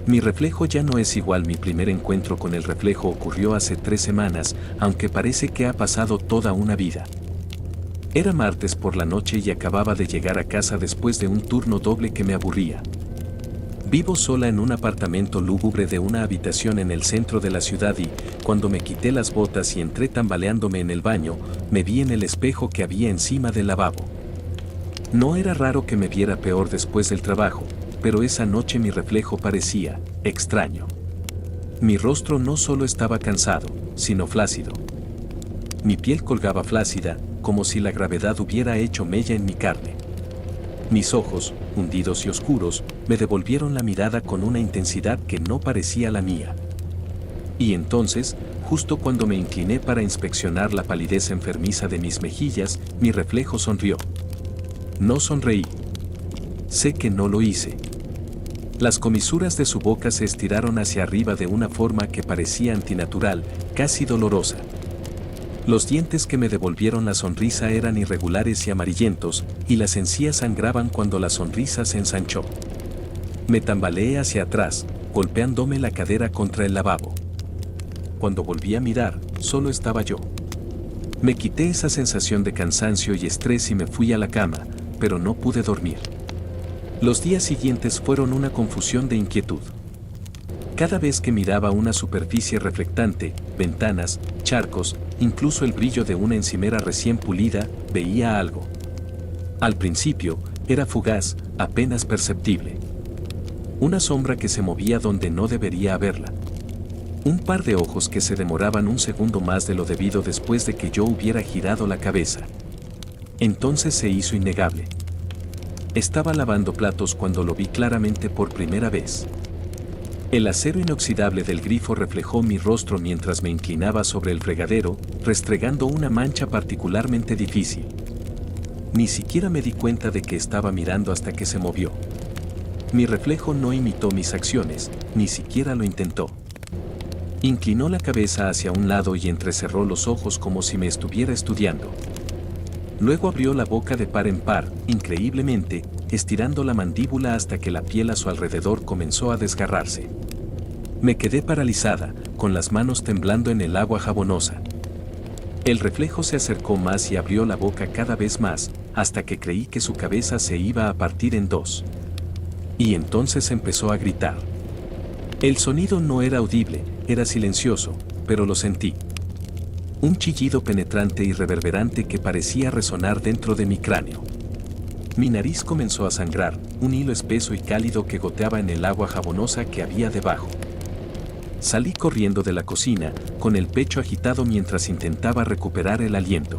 Mi reflejo ya no es igual. Mi primer encuentro con el reflejo ocurrió hace 3 semanas, aunque parece que ha pasado toda una vida. Era martes por la noche y acababa de llegar a casa después de un turno doble que me aburría. Vivo sola en un apartamento lúgubre de una habitación en el centro de la ciudad y, cuando me quité las botas y entré tambaleándome en el baño, me vi en el espejo que había encima del lavabo. No era raro que me viera peor después del trabajo, pero esa noche mi reflejo parecía extraño. Mi rostro no solo estaba cansado, sino flácido. Mi piel colgaba flácida, como si la gravedad hubiera hecho mella en mi carne. Mis ojos, hundidos y oscuros, me devolvieron la mirada con una intensidad que no parecía la mía. Y entonces, justo cuando me incliné para inspeccionar la palidez enfermiza de mis mejillas, mi reflejo sonrió. No sonreí. Sé que no lo hice. Las comisuras de su boca se estiraron hacia arriba de una forma que parecía antinatural, casi dolorosa. Los dientes que me devolvieron la sonrisa eran irregulares y amarillentos, y las encías sangraban cuando la sonrisa se ensanchó. Me tambaleé hacia atrás, golpeándome la cadera contra el lavabo. Cuando volví a mirar, solo estaba yo. Me quité esa sensación de cansancio y estrés y me fui a la cama, pero no pude dormir. Los días siguientes fueron una confusión de inquietud. Cada vez que miraba una superficie reflectante, ventanas, charcos, incluso el brillo de una encimera recién pulida, veía algo. Al principio, era fugaz, apenas perceptible. Una sombra que se movía donde no debería haberla. Un par de ojos que se demoraban un segundo más de lo debido después de que yo hubiera girado la cabeza. Entonces se hizo innegable. Estaba lavando platos cuando lo vi claramente por primera vez. El acero inoxidable del grifo reflejó mi rostro mientras me inclinaba sobre el fregadero, restregando una mancha particularmente difícil. Ni siquiera me di cuenta de que estaba mirando hasta que se movió. Mi reflejo no imitó mis acciones, ni siquiera lo intentó. Inclinó la cabeza hacia un lado y entrecerró los ojos como si me estuviera estudiando. Luego abrió la boca de par en par, increíblemente, estirando la mandíbula hasta que la piel a su alrededor comenzó a desgarrarse. Me quedé paralizada, con las manos temblando en el agua jabonosa. El reflejo se acercó más y abrió la boca cada vez más, hasta que creí que su cabeza se iba a partir en dos. Y entonces empezó a gritar. El sonido no era audible, era silencioso, pero lo sentí. Un chillido penetrante y reverberante que parecía resonar dentro de mi cráneo. Mi nariz comenzó a sangrar, un hilo espeso y cálido que goteaba en el agua jabonosa que había debajo. Salí corriendo de la cocina, con el pecho agitado mientras intentaba recuperar el aliento.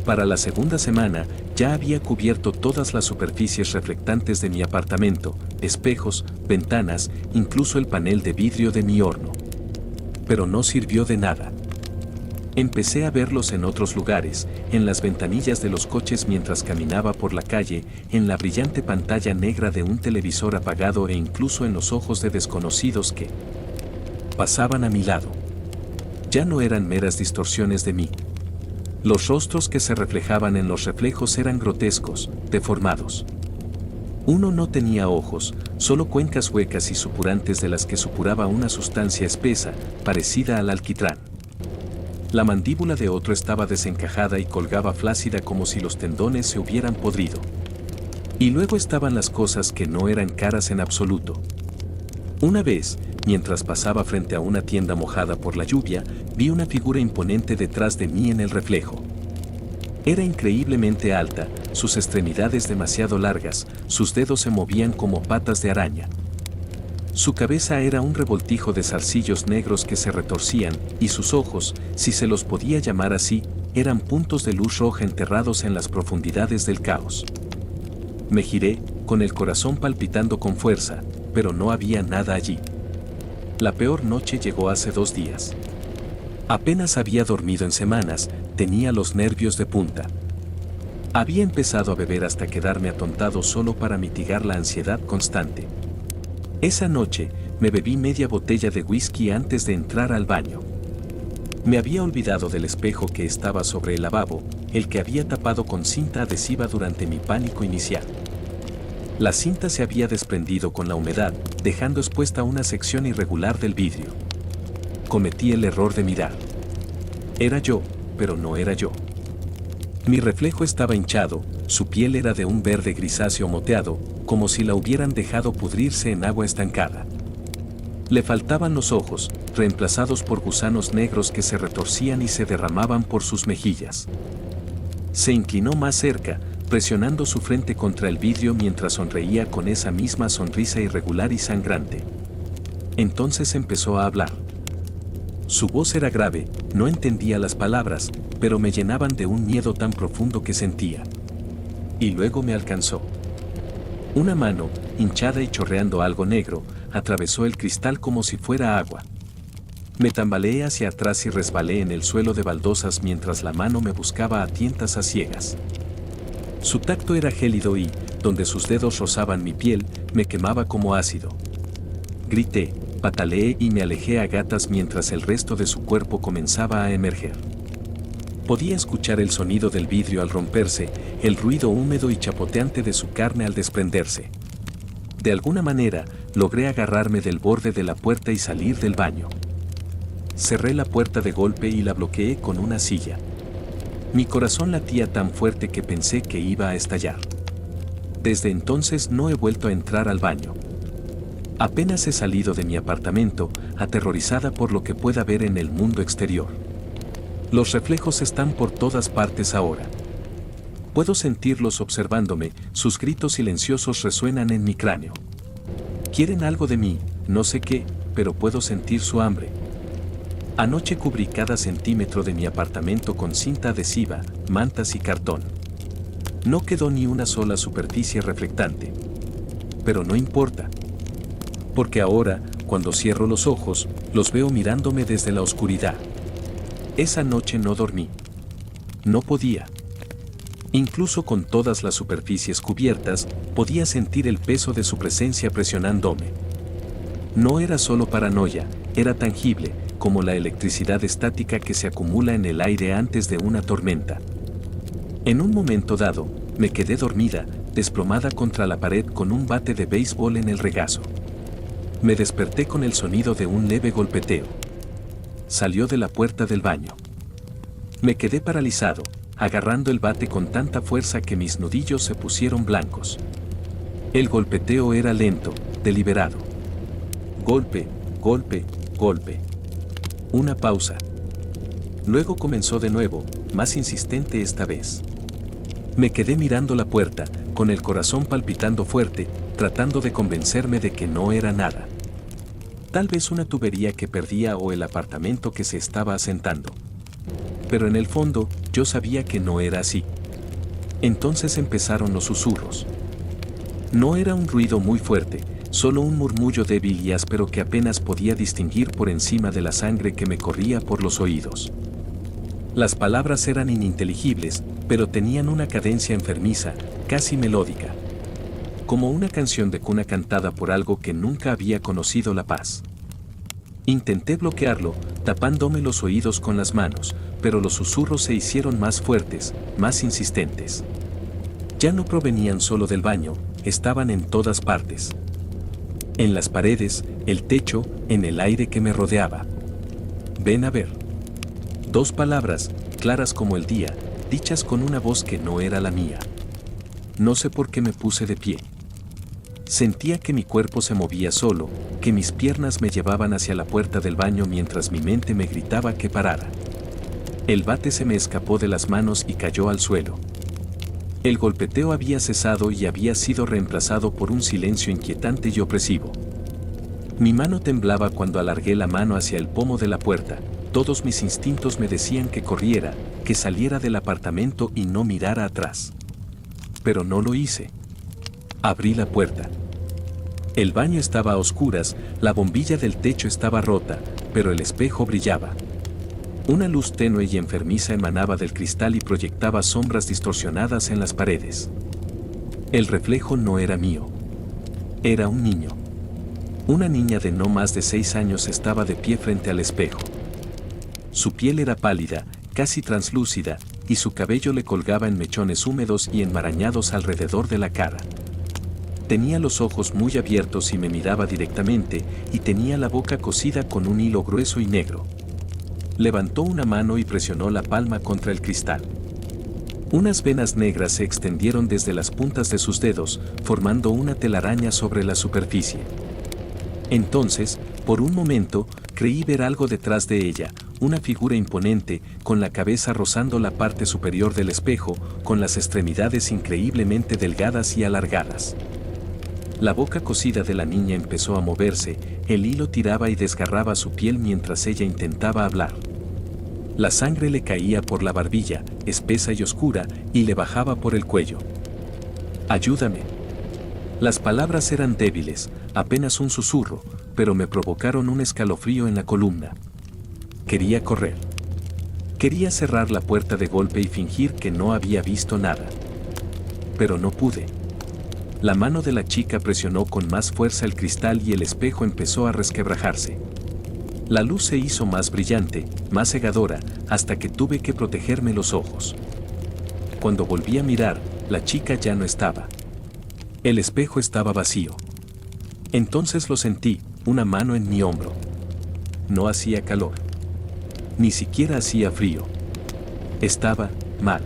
Para la segunda semana, ya había cubierto todas las superficies reflectantes de mi apartamento, espejos, ventanas, incluso el panel de vidrio de mi horno. Pero no sirvió de nada. Empecé a verlos en otros lugares, en las ventanillas de los coches mientras caminaba por la calle, en la brillante pantalla negra de un televisor apagado e incluso en los ojos de desconocidos que pasaban a mi lado. Ya no eran meras distorsiones de mí. Los rostros que se reflejaban en los reflejos eran grotescos, deformados. Uno no tenía ojos, solo cuencas huecas y supurantes de las que supuraba una sustancia espesa, parecida al alquitrán. La mandíbula de otro estaba desencajada y colgaba flácida como si los tendones se hubieran podrido. Y luego estaban las cosas que no eran caras en absoluto. Una vez, mientras pasaba frente a una tienda mojada por la lluvia, vi una figura imponente detrás de mí en el reflejo. Era increíblemente alta, sus extremidades demasiado largas, sus dedos se movían como patas de araña. Su cabeza era un revoltijo de zarcillos negros que se retorcían, y sus ojos, si se los podía llamar así, eran puntos de luz roja enterrados en las profundidades del caos. Me giré, con el corazón palpitando con fuerza, pero no había nada allí. La peor noche llegó hace 2 días. Apenas había dormido en semanas, tenía los nervios de punta. Había empezado a beber hasta quedarme atontado solo para mitigar la ansiedad constante. Esa noche, me bebí media botella de whisky antes de entrar al baño. Me había olvidado del espejo que estaba sobre el lavabo, el que había tapado con cinta adhesiva durante mi pánico inicial. La cinta se había desprendido con la humedad, dejando expuesta una sección irregular del vidrio. Cometí el error de mirar. Era yo, pero no era yo. Mi reflejo estaba hinchado, su piel era de un verde grisáceo moteado, como si la hubieran dejado pudrirse en agua estancada. Le faltaban los ojos, reemplazados por gusanos negros que se retorcían y se derramaban por sus mejillas. Se inclinó más cerca, presionando su frente contra el vidrio mientras sonreía con esa misma sonrisa irregular y sangrante. Entonces empezó a hablar. Su voz era grave, no entendía las palabras, pero me llenaban de un miedo tan profundo que sentía. Y luego me alcanzó. Una mano, hinchada y chorreando algo negro, atravesó el cristal como si fuera agua. Me tambaleé hacia atrás y resbalé en el suelo de baldosas mientras la mano me buscaba a tientas a ciegas. Su tacto era gélido y, donde sus dedos rozaban mi piel, me quemaba como ácido. Grité, pataleé y me alejé a gatas mientras el resto de su cuerpo comenzaba a emerger. Podía escuchar el sonido del vidrio al romperse, el ruido húmedo y chapoteante de su carne al desprenderse. De alguna manera, logré agarrarme del borde de la puerta y salir del baño. Cerré la puerta de golpe y la bloqueé con una silla. Mi corazón latía tan fuerte que pensé que iba a estallar. Desde entonces no he vuelto a entrar al baño. Apenas he salido de mi apartamento, aterrorizada por lo que pueda ver en el mundo exterior. Los reflejos están por todas partes ahora. Puedo sentirlos observándome, sus gritos silenciosos resuenan en mi cráneo. Quieren algo de mí, no sé qué, pero puedo sentir su hambre. Anoche cubrí cada centímetro de mi apartamento con cinta adhesiva, mantas y cartón. No quedó ni una sola superficie reflectante. Pero no importa. Porque ahora, cuando cierro los ojos, los veo mirándome desde la oscuridad. Esa noche no dormí. No podía. Incluso con todas las superficies cubiertas, podía sentir el peso de su presencia presionándome. No era solo paranoia, era tangible, como la electricidad estática que se acumula en el aire antes de una tormenta. En un momento dado, me quedé dormida, desplomada contra la pared con un bate de béisbol en el regazo. Me desperté con el sonido de un leve golpeteo. Salió de la puerta del baño. Me quedé paralizado, agarrando el bate con tanta fuerza que mis nudillos se pusieron blancos. El golpeteo era lento, deliberado. Golpe, golpe, golpe. Una pausa. Luego comenzó de nuevo, más insistente esta vez. Me quedé mirando la puerta, con el corazón palpitando fuerte, tratando de convencerme de que no era nada. Tal vez una tubería que perdía o el apartamento que se estaba asentando. Pero en el fondo, yo sabía que no era así. Entonces empezaron los susurros. No era un ruido muy fuerte, solo un murmullo débil y áspero que apenas podía distinguir por encima de la sangre que me corría por los oídos. Las palabras eran ininteligibles, pero tenían una cadencia enfermiza, casi melódica. Como una canción de cuna cantada por algo que nunca había conocido la paz. Intenté bloquearlo, tapándome los oídos con las manos, pero los susurros se hicieron más fuertes, más insistentes. Ya no provenían solo del baño, estaban en todas partes. En las paredes, el techo, en el aire que me rodeaba. Ven a ver. 2 palabras, claras como el día, dichas con una voz que no era la mía. No sé por qué me puse de pie. Sentía que mi cuerpo se movía solo, que mis piernas me llevaban hacia la puerta del baño mientras mi mente me gritaba que parara. El bate se me escapó de las manos y cayó al suelo. El golpeteo había cesado y había sido reemplazado por un silencio inquietante y opresivo. Mi mano temblaba cuando alargué la mano hacia el pomo de la puerta. Todos mis instintos me decían que corriera, que saliera del apartamento y no mirara atrás. Pero no lo hice. Abrí la puerta. El baño estaba a oscuras, la bombilla del techo estaba rota, pero el espejo brillaba. Una luz tenue y enfermiza emanaba del cristal y proyectaba sombras distorsionadas en las paredes. El reflejo no era mío. Era un niño. Una niña de no más de 6 años estaba de pie frente al espejo. Su piel era pálida, casi translúcida, y su cabello le colgaba en mechones húmedos y enmarañados alrededor de la cara. Tenía los ojos muy abiertos y me miraba directamente, y tenía la boca cosida con un hilo grueso y negro. Levantó una mano y presionó la palma contra el cristal. Unas venas negras se extendieron desde las puntas de sus dedos, formando una telaraña sobre la superficie. Entonces, por un momento, creí ver algo detrás de ella, una figura imponente, con la cabeza rozando la parte superior del espejo, con las extremidades increíblemente delgadas y alargadas. La boca cosida de la niña empezó a moverse, el hilo tiraba y desgarraba su piel mientras ella intentaba hablar. La sangre le caía por la barbilla, espesa y oscura, y le bajaba por el cuello. «Ayúdame». Las palabras eran débiles, apenas un susurro, pero me provocaron un escalofrío en la columna. Quería correr. Quería cerrar la puerta de golpe y fingir que no había visto nada. Pero no pude. La mano de la chica presionó con más fuerza el cristal y el espejo empezó a resquebrajarse. La luz se hizo más brillante, más cegadora, hasta que tuve que protegerme los ojos. Cuando volví a mirar, la chica ya no estaba. El espejo estaba vacío. Entonces lo sentí, una mano en mi hombro. No hacía calor. Ni siquiera hacía frío. Estaba mal.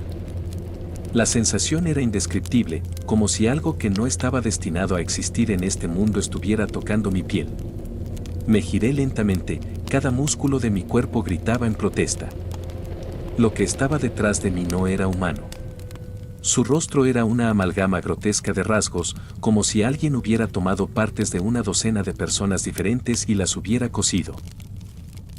La sensación era indescriptible, como si algo que no estaba destinado a existir en este mundo estuviera tocando mi piel. Me giré lentamente, cada músculo de mi cuerpo gritaba en protesta. Lo que estaba detrás de mí no era humano. Su rostro era una amalgama grotesca de rasgos, como si alguien hubiera tomado partes de una docena de personas diferentes y las hubiera cosido.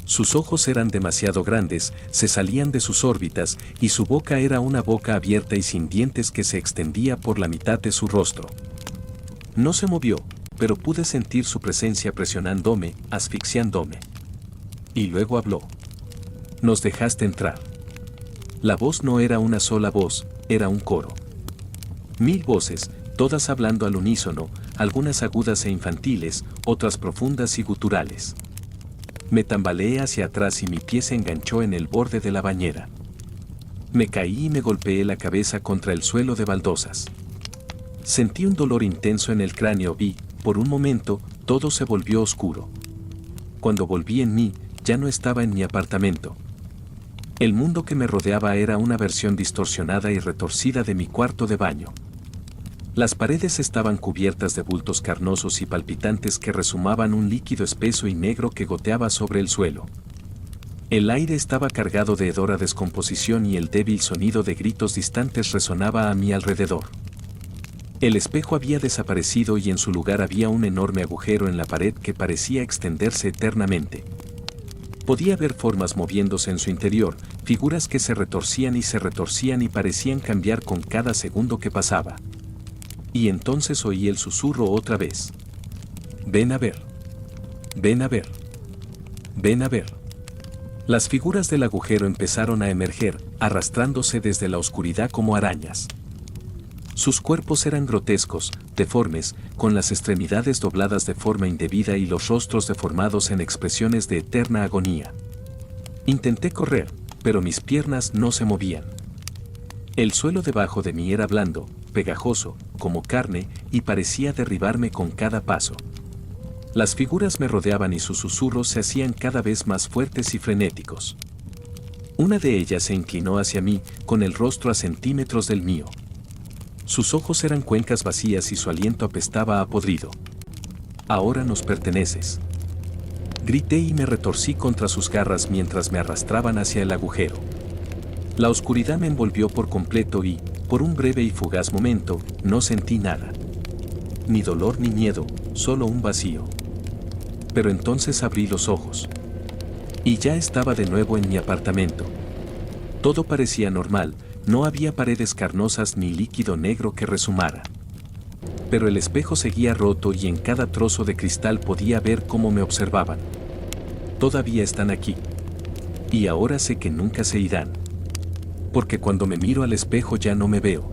Sus ojos eran demasiado grandes, se salían de sus órbitas, y su boca era una boca abierta y sin dientes que se extendía por la mitad de su rostro. No se movió, pero pude sentir su presencia presionándome, asfixiándome. Y luego habló. «Nos dejaste entrar». La voz no era una sola voz, era un coro. 1000 voces, todas hablando al unísono, algunas agudas e infantiles, otras profundas y guturales. Me tambaleé hacia atrás y mi pie se enganchó en el borde de la bañera. Me caí y me golpeé la cabeza contra el suelo de baldosas. Sentí un dolor intenso en el cráneo y, por un momento, todo se volvió oscuro. Cuando volví en mí, ya no estaba en mi apartamento. El mundo que me rodeaba era una versión distorsionada y retorcida de mi cuarto de baño. Las paredes estaban cubiertas de bultos carnosos y palpitantes que rezumaban un líquido espeso y negro que goteaba sobre el suelo. El aire estaba cargado de hedor a descomposición y el débil sonido de gritos distantes resonaba a mi alrededor. El espejo había desaparecido y en su lugar había un enorme agujero en la pared que parecía extenderse eternamente. Podía ver formas moviéndose en su interior, figuras que se retorcían y parecían cambiar con cada segundo que pasaba. Y entonces oí el susurro otra vez. «Ven a ver. Ven a ver. Ven a ver». Las figuras del agujero empezaron a emerger, arrastrándose desde la oscuridad como arañas. Sus cuerpos eran grotescos, deformes, con las extremidades dobladas de forma indebida y los rostros deformados en expresiones de eterna agonía. Intenté correr, pero mis piernas no se movían. El suelo debajo de mí era blando, pegajoso, como carne, y parecía derribarme con cada paso. Las figuras me rodeaban y sus susurros se hacían cada vez más fuertes y frenéticos. Una de ellas se inclinó hacia mí, con el rostro a centímetros del mío. Sus ojos eran cuencas vacías y su aliento apestaba a podrido. «Ahora nos perteneces». Grité y me retorcí contra sus garras mientras me arrastraban hacia el agujero. La oscuridad me envolvió por completo y, por un breve y fugaz momento, no sentí nada. Ni dolor ni miedo, solo un vacío. Pero entonces abrí los ojos. Y ya estaba de nuevo en mi apartamento. Todo parecía normal, no había paredes carnosas ni líquido negro que resumara. Pero el espejo seguía roto y en cada trozo de cristal podía ver cómo me observaban. Todavía están aquí. Y ahora sé que nunca se irán. Porque cuando me miro al espejo ya no me veo.